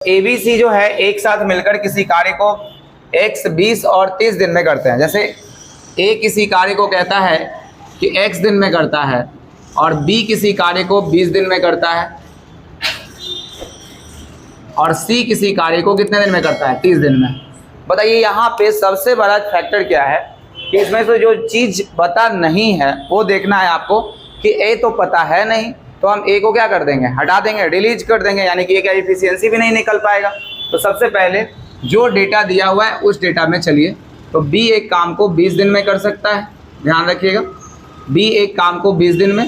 ABC जो है एक साथ मिलकर किसी कार्य को X 20 और 30 दिन में करते हैं। जैसे A किसी कार्य को कहता है कि X दिन में करता है और B किसी कार्य को 20 दिन में करता है और C किसी कार्य को कितने दिन में करता है, 30 दिन में। बताइए यहाँ पे सबसे बड़ा फैक्टर क्या है कि इसमें से जो चीज़ पता नहीं है वो देखना है आपको कि A तो पता है नहीं, तो हम A को क्या कर देंगे, हटा देंगे, डिलीट कर देंगे, यानी कि A का एफिशिएंसी भी नहीं निकल पाएगा। तो सबसे पहले जो डेटा दिया हुआ है उस डेटा में चलिए। तो B एक काम को 20 दिन में कर सकता है, ध्यान रखिएगा, B एक काम को 20 दिन में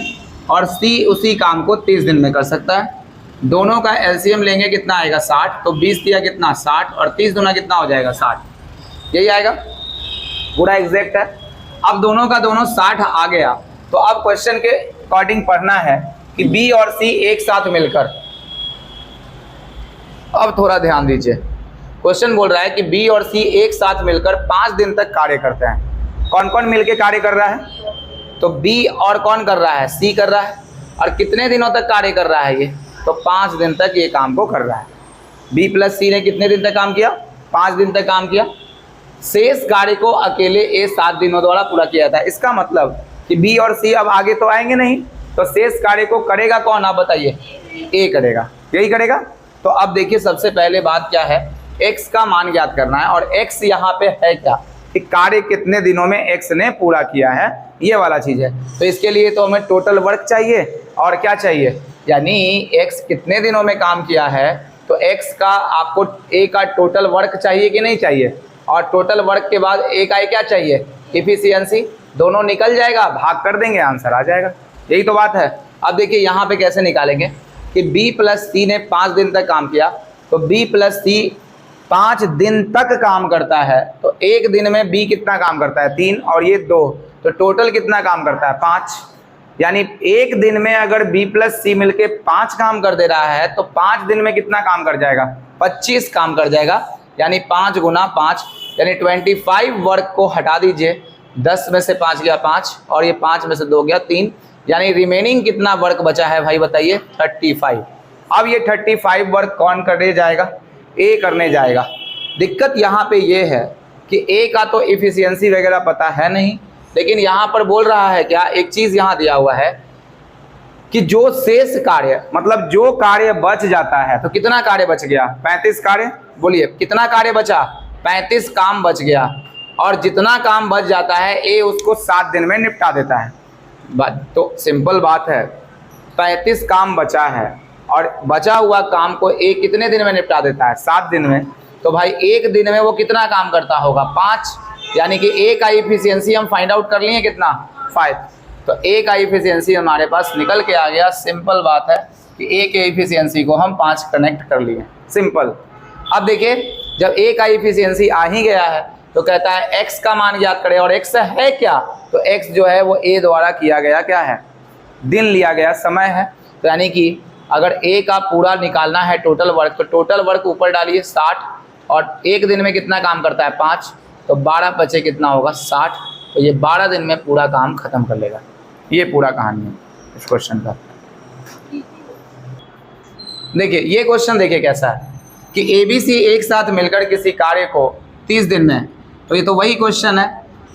और C उसी काम को 30 दिन में कर सकता है। दोनों का एलसीएम लेंगे, कितना आएगा 60, तो 20 दिया कितना 60 और 30 दूना कितना हो जाएगा 60, यही आएगा, पूरा एग्जैक्ट है। अब दोनों का दोनों 60 आ गया, तो अब क्वेश्चन के अकॉर्डिंग पढ़ना है कि B और C एक साथ मिलकर, अब थोड़ा ध्यान दीजिए, क्वेश्चन बोल रहा है कि B और C एक साथ मिलकर 5 दिन तक कार्य करते हैं। कौन कौन मिलकर कार्य कर रहा है, तो B और कौन कर रहा है, C कर रहा है। और कितने दिनों तक कार्य कर रहा है ये, तो 5 दिन तक ये काम को कर रहा है। B प्लस C ने कितने दिन तक काम किया, 5 दिन तक काम किया। शेष कार्य को अकेले A 7 दिनों द्वारा पूरा किया था। इसका मतलब कि B और C अब आगे तो आएंगे नहीं, तो शेष कार्य को करेगा कौन, आप बताइए, A करेगा, यही करेगा। तो अब देखिए सबसे पहले बात क्या है, X का मान ज्ञात करना है और X यहाँ पे है क्या, कि कार्य कितने दिनों में X ने पूरा किया है, ये वाला चीज़ है। तो इसके लिए तो हमें टोटल वर्क चाहिए और क्या चाहिए, यानी X कितने दिनों में काम किया है, तो X का आपको A का टोटल वर्क चाहिए कि नहीं चाहिए, और टोटल वर्क के बाद A का क्या चाहिए, एफिशिएंसी, दोनों निकल जाएगा, भाग कर देंगे, आंसर आ जाएगा, यही तो बात है। अब देखिए यहाँ पे कैसे निकालेंगे कि B प्लस C ने 5 दिन तक काम किया, तो B प्लस C 5 दिन तक काम करता है, तो एक दिन में B कितना काम करता है, 3 और ये 2, तो टोटल कितना काम करता है, 5। यानी एक दिन में अगर B प्लस C मिलके 5 काम कर दे रहा है, तो 5 दिन में कितना काम कर जाएगा, 25 काम कर जाएगा। यानी 5 गुना 5 यानी 25 वर्क को हटा दीजिए, 10 में से 5 गया 5 और ये 5 में से 2 गया 3, यानी रिमेनिंग कितना वर्क बचा है भाई बताइए, 35। अब ये 35 वर्क कौन करने जाएगा, A करने जाएगा। दिक्कत यहाँ पे ये है कि A का तो एफिशिएंसी वगैरह पता है नहीं, लेकिन यहाँ पर बोल रहा है क्या, एक चीज़ यहाँ दिया हुआ है कि जो शेष कार्य, मतलब जो कार्य बच जाता है, तो कितना कार्य बच गया, 35 कार्य, बोलिए कितना कार्य बचा, 35 काम बच गया, और जितना काम बच जाता है A उसको 7 दिन में निपटा देता है। तो सिंपल बात है, 35 काम बचा है और बचा हुआ काम को A कितने दिन में निपटा देता है, 7 दिन में। तो भाई एक दिन में वो कितना काम करता होगा, 5, यानी कि A का एफिशिएंसी हम फाइंड आउट कर लिए कितना, 5। तो A का एफिशिएंसी हमारे पास निकल के आ गया। सिंपल बात है कि A के एफिशिएंसी को हम 5 कनेक्ट कर लिए, सिंपल। अब देखिए जब A का एफिशिएंसी आ ही गया है, तो कहता है X का मान ज्ञात करें, और X है क्या, तो X जो है वो A द्वारा किया गया क्या है, दिन लिया गया समय है। तो यानी कि अगर A का पूरा निकालना है टोटल वर्क, तो टोटल वर्क ऊपर डालिए 60, और एक दिन में कितना काम करता है 5, तो 12 बचे कितना होगा 60, तो ये 12 दिन में पूरा काम खत्म कर लेगा। ये पूरा कहानी है इस क्वेश्चन का। देखिए ये क्वेश्चन देखिए कैसा है कि ABC एक साथ मिलकर किसी कार्य को 30 दिन में, तो ये तो वही क्वेश्चन है।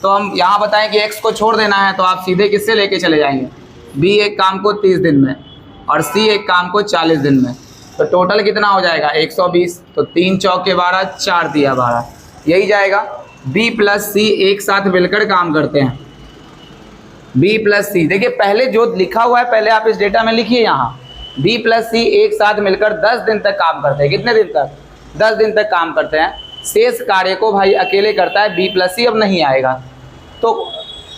तो हम यहाँ बताएं कि X को छोड़ देना है, तो आप सीधे किससे लेके चले जाएंगे, B एक काम को 30 दिन में और C एक काम को 40 दिन में, तो टोटल कितना हो जाएगा 120, तो 3 चौके 12, 4 दिया 12, यही जाएगा। B प्लस C एक साथ मिलकर काम करते हैं, B प्लस C, देखिए पहले जो लिखा हुआ है पहले आप इस डेटा में लिखिए, यहाँ B प्लस C एक साथ मिलकर 10 दिन तक काम करते हैं। कितने दिन तक, 10 दिन तक काम करते हैं। शेष कार्य को भाई अकेले करता है B प्लस C, अब नहीं आएगा, तो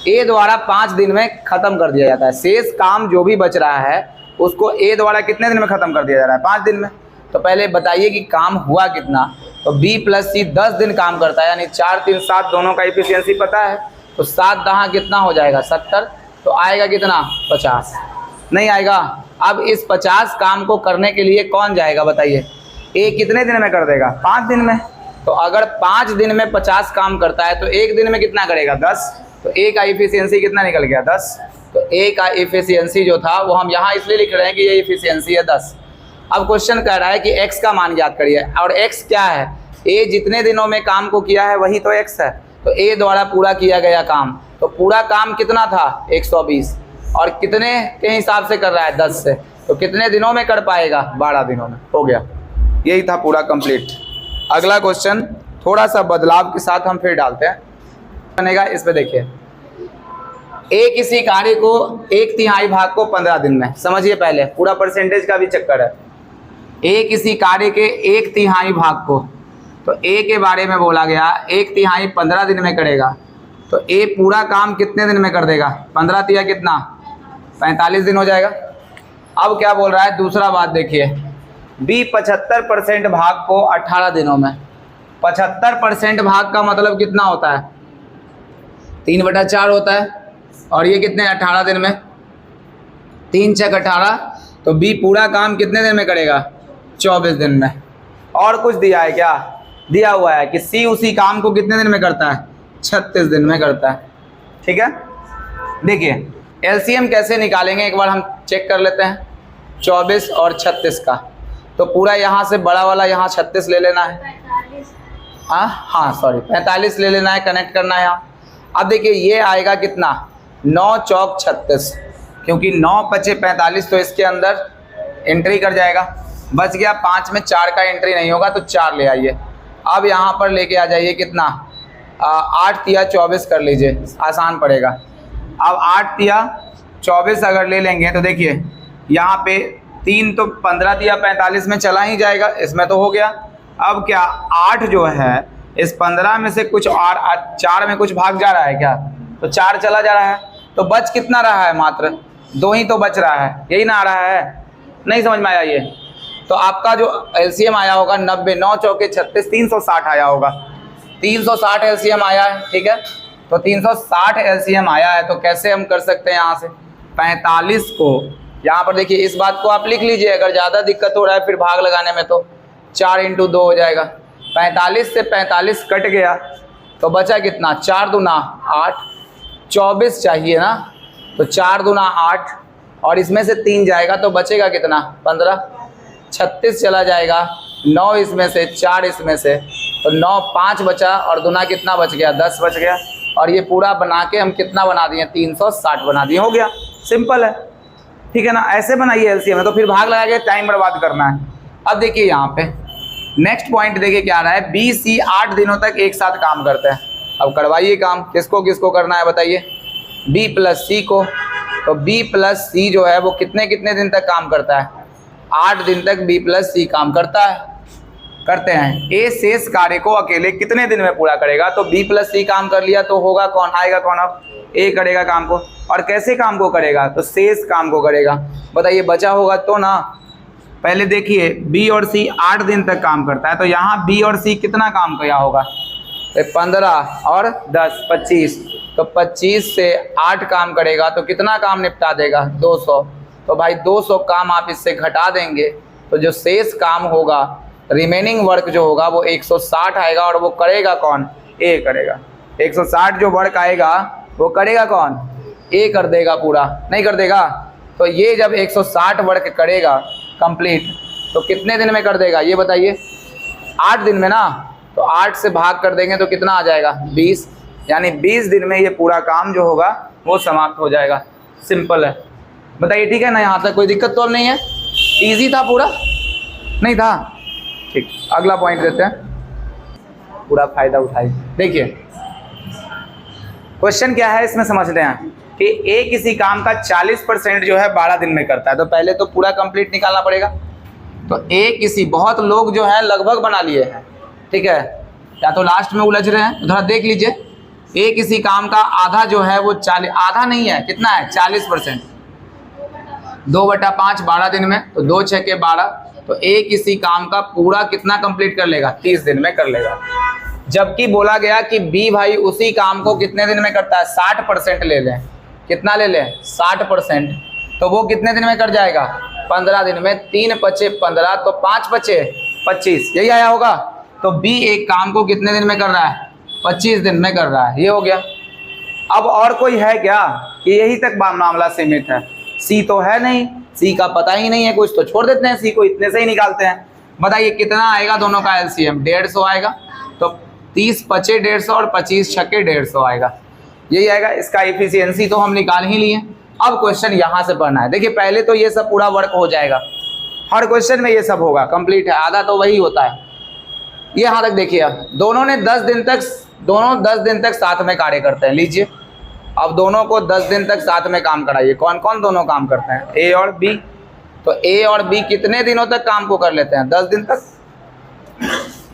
A द्वारा 5 दिन में ख़त्म कर दिया जाता है। शेष काम जो भी बच रहा है उसको A द्वारा कितने दिन में ख़त्म कर दिया जा रहा है, 5 दिन में। तो पहले बताइए कि काम हुआ कितना, तो B प्लस C 10 दिन काम करता है, यानी 4 3 7 दोनों का एफिशिएंसी पता है, तो 7 दहा कितना हो जाएगा 70, तो आएगा कितना 50, नहीं आएगा। अब इस 50 काम को करने के लिए कौन जाएगा बताइए, A कितने दिन में कर देगा, 5 दिन में। तो अगर 5 दिन में 50 काम करता है, तो एक दिन में कितना करेगा 10, तो A का एफिशिएंसी कितना निकल गया 10। तो A का एफिशिएंसी जो था वो हम यहाँ इसलिए लिख रहे हैं कि ये एफिशिएंसी है 10। अब क्वेश्चन कह रहा है कि x का मान ज्ञात करिए, और x क्या है, a जितने दिनों में काम को किया है वही तो x है, तो a द्वारा पूरा किया गया काम, तो पूरा काम कितना था 120, और कितने के हिसाब से कर रहा है 10 से, तो कितने दिनों में कर पाएगा 12 दिनों में। हो गया, यही था पूरा कंप्लीट। अगला क्वेश्चन थोड़ा सा बदलाव के साथ हम फिर डालते हैं, बनेगा इस पे देखिए। ए किसी कार्य को 1/3 भाग को 15 दिन में, समझिए पहले पूरा परसेंटेज का भी चक्कर है। ए किसी कार्य के 1/3 भाग को, तो ए के बारे में बोला गया 1/3 15 दिन में करेगा, तो ए पूरा काम कितने दिन में कर देगा, 15 तिया कितना 45 दिन हो जाएगा। अब क्या बोल रहा है, दूसरा बात देखिए, बी 75% भाग को 18 दिनों में। 75% भाग का मतलब कितना होता है, 3/4 होता है, और ये कितने 18 दिन में, 3 × 18, तो बी पूरा काम कितने दिन में करेगा 24 दिन में। और कुछ दिया है क्या, दिया हुआ है कि सी उसी काम को कितने दिन में करता है 36 दिन में करता है। ठीक है, देखिए एलसीएम कैसे निकालेंगे एक बार हम चेक कर लेते हैं, 24 और 36 का। तो पूरा यहाँ से बड़ा वाला यहाँ 36 ले लेना है, हाँ सॉरी 45 ले लेना है, कनेक्ट करना है यहाँ। अब देखिए ये आएगा कितना 9 चौक 36, क्योंकि 9 × 45 तो इसके अंदर एंट्री कर जाएगा, बच गया 5 में 4 का एंट्री नहीं होगा, तो 4 ले आइए। अब यहाँ पर लेके आ जाइए कितना 8 तिया 24 कर लीजिए, आसान पड़ेगा। अब 8 तिया 24 अगर ले लेंगे तो देखिए यहाँ पे 3 तो 15 तिया 45 में चला ही जाएगा, इसमें तो हो गया। अब क्या 8 जो है इस 15 में से कुछ और 4 में कुछ भाग जा रहा है क्या, तो 4 चला जा रहा है, तो बच कितना रहा है, मात्र 2 ही तो बच रहा है, यही ना आ रहा है, नहीं समझ में आया ये। तो आपका जो एलसीएम आया होगा 90, 9 चौके 36, 360 आया होगा, 360 एलसीएम आया है। ठीक है, तो 360 एलसीएम आया है, तो कैसे हम कर सकते हैं, यहाँ से 45 को यहाँ पर देखिए, इस बात को आप लिख लीजिए, अगर ज़्यादा दिक्कत हो रहा है फिर भाग लगाने में तो 4 × 2 हो जाएगा। 45 से 45 कट गया, तो बचा कितना 4 दूना 8, 24 चाहिए ना, तो 4 दूना 8, और इसमें से 3 जाएगा तो बचेगा कितना 15, 36 चला जाएगा, 9 इसमें से 4 इसमें से, तो 9 5 बचा, और दूना कितना बच गया 10 बच गया, और ये पूरा बना के हम कितना बना दिए 360 बना दिए, हो गया, सिंपल है। ठीक है ना, ऐसे बनाइए एलसीएम में, तो फिर भाग लगा के टाइम बर्बाद करना है। अब देखिए यहाँ पे नेक्स्ट पॉइंट देखिए क्या आ रहा है, बी सी 8 दिनों तक एक साथ काम करते हैं। अब करवाइए काम, किसको किसको करना है बताइए, बी प्लस सी को। तो बी प्लस सी जो है वो कितने कितने दिन तक काम करता है, 8 दिन तक बी प्लस सी काम करते हैं। ए शेष कार्य को अकेले कितने दिन में पूरा करेगा, तो बी प्लस सी काम कर लिया, तो होगा कौन, आएगा कौन, अब ए करेगा काम को, और कैसे काम को करेगा, तो शेष काम को करेगा। बताइए बचा होगा तो ना, पहले देखिए बी और सी 8 दिन तक काम करता है, तो यहाँ बी और सी कितना काम किया होगा, 15 और 10 25, तो 25 से 8 काम करेगा, तो कितना काम निपटा देगा 200। तो भाई 200 काम आप इससे घटा देंगे, तो जो शेष काम होगा, रिमेनिंग वर्क जो होगा वो 160 आएगा, और वो करेगा कौन, ए करेगा। 160 जो वर्क आएगा वो करेगा कौन, ए कर देगा, पूरा नहीं कर देगा। तो ये जब 160 वर्क करेगा कंप्लीट, तो कितने दिन में कर देगा ये बताइए, 8 दिन में ना, तो 8 से भाग कर देंगे तो कितना आ जाएगा 20, यानी 20 दिन में ये पूरा काम जो होगा वो समाप्त हो जाएगा। सिंपल है, बताइए ठीक है ना, यहाँ तक कोई दिक्कत तो नहीं है, इजी था पूरा, नहीं था। ठीक, अगला पॉइंट देते हैं, पूरा फायदा उठाइए। देखिए क्वेश्चन क्या है इसमें समझते हैं कि ए किसी काम का 40% जो है 12 दिन में करता है, तो पहले तो पूरा कंप्लीट निकालना पड़ेगा। तो ए किसी, बहुत लोग जो है लगभग बना लिए हैं, ठीक है, या तो लास्ट में उलझ रहे हैं, उधर देख लीजिए। ए किसी काम का आधा जो है वो 40, आधा नहीं है, कितना है 40%, 2/5 12 दिन में, तो 2 6 के 12, तो ए किसी काम का पूरा कितना कंप्लीट कर लेगा 30 दिन में कर लेगा। जबकि बोला गया कि बी भाई उसी काम को कितने दिन में करता है, 60% ले लें, कितना ले लें 60%, तो वो कितने दिन में कर जाएगा 15 दिन में, 3 × 15, तो 5 × 25, यही आया होगा। तो बी एक काम को कितने दिन में कर रहा है 25 दिन में कर रहा है, ये हो गया। अब और कोई है क्या कि यही तक मामला सीमित है, सी तो है नहीं, सी का पता ही नहीं है कुछ, तो छोड़ देते हैं, सी को इतने से ही निकालते हैं। बताइए कितना आएगा दोनों का एलसीएम? 150 आएगा। तो 30 पचे 150 और 25 छक्के 150 आएगा, यही आएगा। इसका एफिशिएंसी तो हम निकाल ही लिए। अब क्वेश्चन यहाँ से पढ़ना है। देखिए पहले तो ये सब पूरा वर्क हो जाएगा, हर क्वेश्चन में ये सब होगा, कंप्लीट है, आधा तो वही होता है। ये यहाँ तक देखिए, अब दोनों 10 दिन तक साथ में कार्य करते हैं। लीजिए अब दोनों को 10 दिन तक साथ में काम कराइए। कौन कौन दोनों काम करते हैं? ए और बी। तो ए और बी कितने दिनों तक काम को कर लेते हैं? 10 दिन तक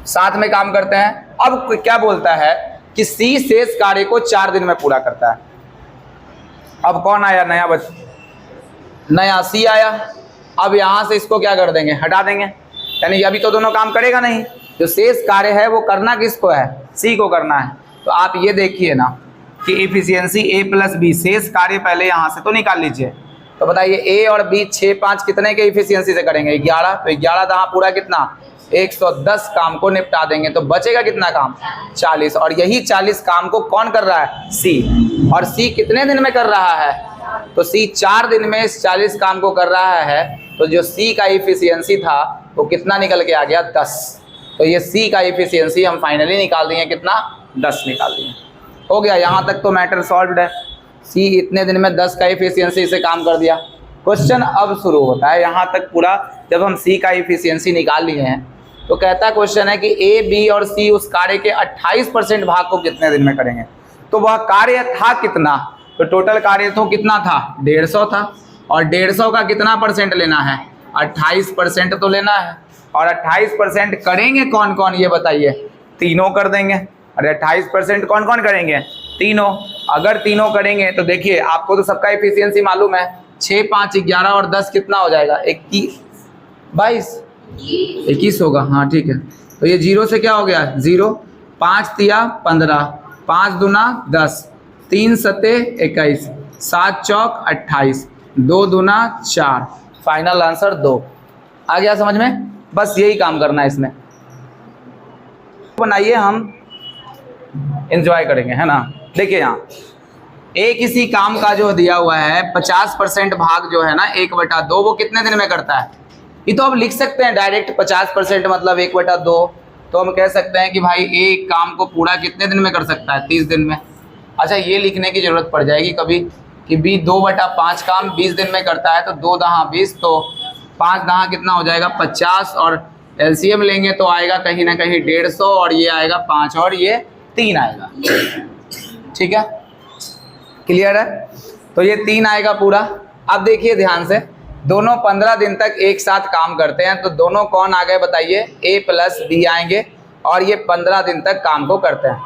साथ में काम करते हैं। अब क्या बोलता है कि सी शेष कार्य को 4 दिन में पूरा करता है। अब कौन आया? नया सी आया। अब यहां से इसको क्या कर देंगे? हटा देंगे, यानी अभी तो दोनों काम करेगा नहीं। जो शेष कार्य है वो करना किसको है? सी को करना है। तो आप ये देखिए ना कि एफिशिएंसी ए प्लस बी, शेष कार्य पहले यहां से तो निकाल लीजिए। तो बताइए ए और बी 6 5 कितने के एफिशिएंसी से करेंगे? 11। तो 11 दहा पूरा कितना? 110 काम को निपटा देंगे। तो बचेगा कितना काम? 40। और यही 40 काम को कौन कर रहा है? सी। और सी कितने दिन में कर रहा है? तो सी 4 दिन में इस 40 काम को कर रहा है। तो जो सी का एफिशिएंसी था वो कितना निकल के आ गया? 10। तो ये सी का एफिशिएंसी हम फाइनली निकाल दिए, कितना? 10 निकाल दिए। हो गया, यहाँ तक तो मैटर सॉल्व्ड है। सी इतने दिन में 10 का एफिशिएंसी से काम कर दिया। क्वेश्चन अब शुरू होता है। यहाँ तक पूरा जब हम सी का एफिशिएंसी निकाल लिए हैं तो कहता क्वेश्चन है कि ए बी और सी उस कार्य के 28% भाग को कितने दिन में करेंगे। तो वह कार्य था कितना? तो टोटल कार्य तो कितना था? 150 था। और 150 का कितना परसेंट लेना है? 28% तो लेना है। और 28% करेंगे कौन कौन, ये बताइए? तीनों कर देंगे। अरे 28% कौन कौन करेंगे? तीनों। अगर तीनों करेंगे तो देखिए आपको तो सबका एफिशिएंसी मालूम है। 6 5 11 और 10 कितना हो जाएगा? 21 होगा। हाँ ठीक है। तो ये 0 से क्या हो गया? 0। 5 तिया 15, 5 दूना 10, 3 सते 21, 7 चौक 28, 2 दूना 4, फाइनल आंसर 2। आ गया समझ में? बस यही काम करना है इसमें। बनाइए, हम एंजॉय करेंगे, है ना। देखिए यहाँ एक किसी काम का जो दिया हुआ है 50% भाग जो है ना 1/2, वो कितने दिन में करता है? ये तो अब लिख सकते हैं डायरेक्ट, 50% मतलब 1/2। तो हम कह सकते हैं कि भाई एक काम को पूरा कितने दिन में कर सकता है? 30 दिन में। अच्छा ये लिखने की जरूरत पड़ जाएगी कभी कि बी 2/5 काम 20 दिन में करता है। तो 2 दहा 20, तो 5 दहा कितना हो जाएगा? 50। और एलसीएम लेंगे तो आएगा कहीं ना कहीं 150, और ये आएगा 5 और ये 3 आएगा। ठीक है, क्लियर है? तो ये 3 आएगा पूरा। अब देखिए ध्यान से, दोनों 15 दिन तक एक साथ काम करते हैं। तो दोनों कौन आ गए बताइए? ए प्लस बी आएंगे, और ये 15 दिन तक काम को करते हैं।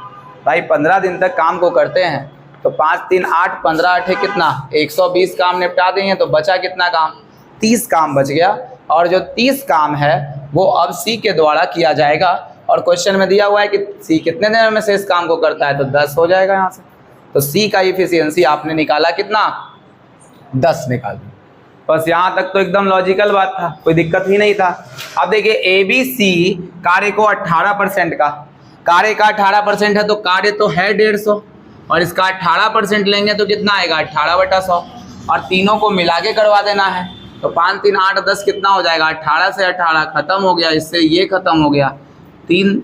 भाई 15 दिन तक काम को करते हैं तो 5 3 8, 15 8 कितना? 120 काम निपटा देंगे। तो बचा कितना काम? 30 काम बच गया। और जो 30 काम है वो अब सी के द्वारा किया जाएगा। और क्वेश्चन में दिया हुआ है कि सी कितने दिन में शेष काम को करता है? तो 10 हो जाएगा यहाँ से। तो सी का एफिशिएंसी आपने निकाला कितना? 10 निकाल दिया। बस यहाँ तक तो एकदम लॉजिकल बात था, कोई दिक्कत ही नहीं था। अब देखिए ए बी सी कार्य को 18% का, कार्य का 18% है तो कार्य तो है 150, और इसका 18% लेंगे तो कितना आएगा? 18/100। और तीनों को मिला के करवा देना है। तो 5 3 8 10 कितना हो जाएगा? 18 से 18 खत्म हो गया, इससे ये खत्म हो गया 3,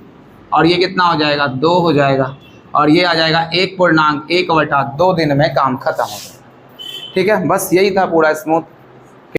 और ये कितना हो जाएगा? 2 हो जाएगा। और ये आ जाएगा 1.1/2 दिन में काम खत्म हो जाएगा। ठीक है, बस यही था पूरा स्मूथ।